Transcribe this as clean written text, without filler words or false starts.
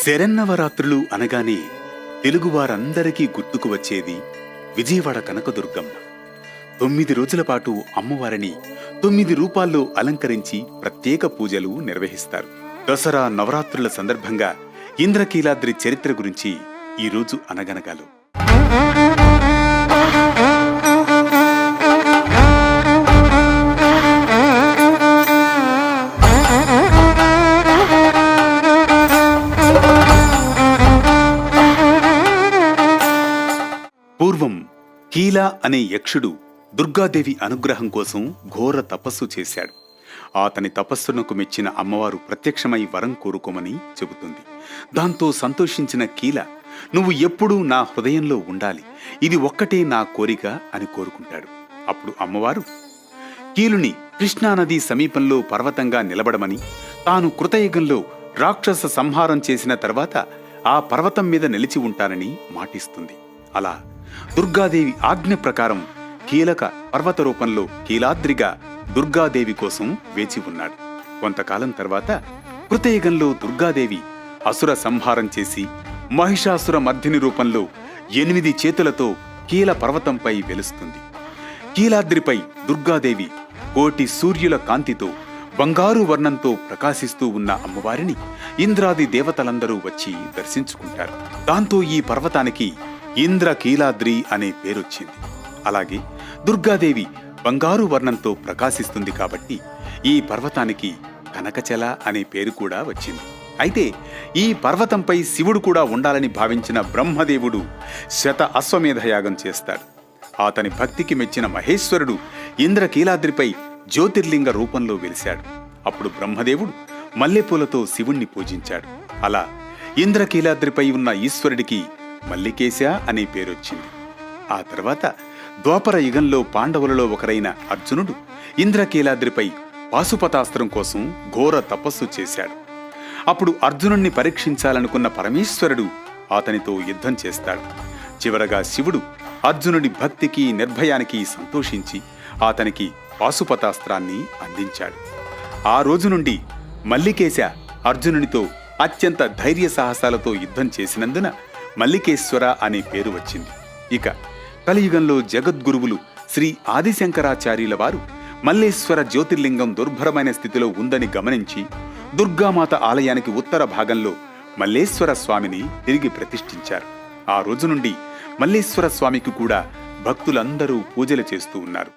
శరన్నవరాత్రులు అనగానే తెలుగువారందరికీ గుర్తుకు వచ్చేది విజయవాడ కనకదుర్గమ్మ. 9 రోజుల పాటు అమ్మవారిని 9 రూపాల్లో అలంకరించి ప్రత్యేక పూజలు నిర్వహిస్తారు. దసరా నవరాత్రుల సందర్భంగా ఇంద్రకీలాద్రి చరిత్ర గురించి ఈరోజు అనగనగాలో. పూర్వం కీలా అనే యక్షుడు దుర్గాదేవి అనుగ్రహం కోసం ఘోర తపస్సు చేశాడు. అతని తపస్సునకు మెచ్చిన అమ్మవారు ప్రత్యక్షమై వరం కోరుకోమని చెబుతుంది. దాంతో సంతోషించిన కీల, నువ్వు ఎప్పుడూ నా హృదయంలో ఉండాలి, ఇది ఒక్కటే నా కోరిక అని కోరుకుంటాడు. అప్పుడు అమ్మవారు కీలుని కృష్ణానది సమీపంలో పర్వతంగా నిలబడమని, తాను కృతయుగంలో రాక్షస సంహారం చేసిన తర్వాత ఆ పర్వతం మీద నిలిచి ఉంటానని మాటిస్తుంది. అలా దుర్గాదేవి ఆజ్ఞ ప్రకారం కీలక పర్వత రూపంలో కీలాద్రిగా దుర్గాదేవి కోసం వేచి ఉన్నాడు. కొంతకాలం తర్వాత కృతయుగంలో దుర్గాదేవి అసుర సంహారం చేసి మహిషాసుర మర్దిని రూపంలో 8 చేతులతో కీల పర్వతంపై వెలుస్తుంది. కీలాద్రిపై దుర్గాదేవి కోటి సూర్యుల కాంతితో బంగారు వర్ణంతో ప్రకాశిస్తూ ఉన్న అమ్మవారిని ఇంద్రాది దేవతలందరూ వచ్చి దర్శించుకుంటారు. దాంతో ఈ పర్వతానికి ఇంద్రకీలాద్రి అనే పేరొచ్చింది. అలాగే దుర్గాదేవి బంగారు వర్ణంతో ప్రకాశిస్తుంది కాబట్టి ఈ పర్వతానికి కనకచల అనే పేరు కూడా వచ్చింది. అయితే ఈ పర్వతంపై శివుడు కూడా ఉండాలని భావించిన బ్రహ్మదేవుడు అశ్వమేధయాగం చేస్తాడు. అతని భక్తికి మెచ్చిన మహేశ్వరుడు ఇంద్రకీలాద్రిపై జ్యోతిర్లింగ రూపంలో వెలిశాడు. అప్పుడు బ్రహ్మదేవుడు మల్లెపూలతో శివుణ్ణి పూజించాడు. అలా ఇంద్రకీలాద్రిపై ఉన్న ఈశ్వరుడికి మల్లికేశ అనే పేరొచ్చింది. ఆ తర్వాత ద్వాపర యుగంలో పాండవులలో ఒకరైన అర్జునుడు ఇంద్రకీలాద్రిపై పాశుపతాస్త్రం కోసం ఘోర తపస్సు చేశాడు. అప్పుడు అర్జునుణ్ణి పరీక్షించాలనుకున్న పరమేశ్వరుడు అతనితో యుద్ధం చేస్తాడు. చివరగా శివుడు అర్జునుడి భక్తికి నిర్భయానికి సంతోషించి అతనికి పాశుపతాస్త్రాన్ని అందించాడు. ఆ రోజు నుండి మల్లికేశ అర్జునునితో అత్యంత ధైర్య సాహసాలతో యుద్ధం చేసినందున మల్లికేశ్వర అనే పేరు వచ్చింది. ఇక కలియుగంలో జగద్గురువులు శ్రీ ఆదిశంకరాచార్యుల వారు మల్లేశ్వర జ్యోతిర్లింగం దుర్భరమైన స్థితిలో ఉందని గమనించి దుర్గామాత ఆలయానికి ఉత్తర భాగంలో మల్లేశ్వర స్వామిని తిరిగి ప్రతిష్ఠించారు. ఆ రోజు నుండి మల్లేశ్వర స్వామికి కూడా భక్తులందరూ పూజలు చేస్తూ ఉన్నారు.